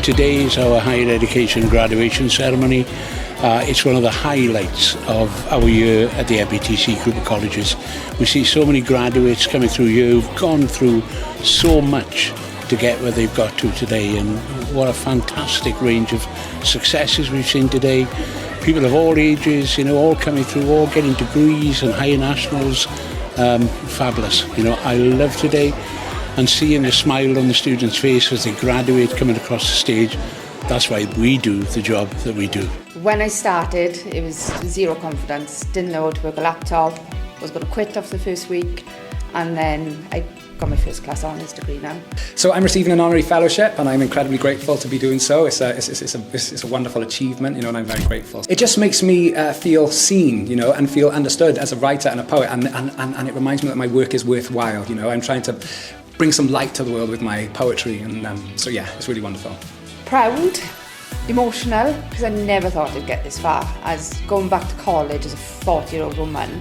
today is our higher education graduation ceremony. It's one of the highlights of our year at the NPTC group of colleges. We see so many graduates coming through here who've gone through so much to get where they've got to today, and what a fantastic range of successes we've seen today. People of all ages, all coming through, all getting degrees and higher nationals. Fabulous. I love today, and seeing the smile on the students' face as they graduate coming across the stage. That's why we do the job that we do. When I started, it was zero confidence. Didn't know how to work a laptop. Was going to quit after the first week, and then I got my first class honours degree now. So I'm receiving an honorary fellowship, and I'm incredibly grateful to be doing so. It's a wonderful achievement, and I'm very grateful. It just makes me feel seen, and feel understood as a writer and a poet, and it reminds me that my work is worthwhile. I'm trying to bring some light to the world with my poetry, and so yeah, it's really wonderful. Proud, emotional, because I never thought I'd get this far. As going back to college as a 40-year-old woman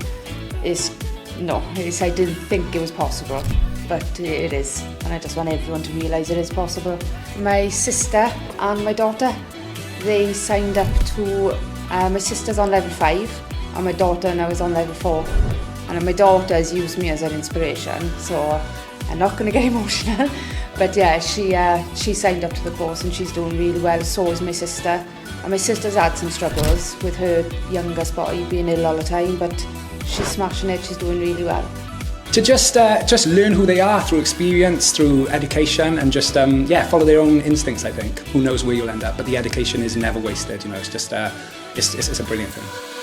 I didn't think it was possible, but it is, and I just want everyone to realise it is possible. My sister and my daughter, they signed up to, my sister's on level 5 and my daughter now is on level 4, and my daughter has used me as an inspiration, so I'm not going to get emotional, but yeah, she signed up to the course and she's doing really well. So is my sister, and my sister's had some struggles with her youngest boy being ill all the time, but she's smashing it. She's doing really well. To just learn who they are through experience, through education, and just follow their own instincts. I think who knows where you'll end up, but the education is never wasted. It's just it's a brilliant thing.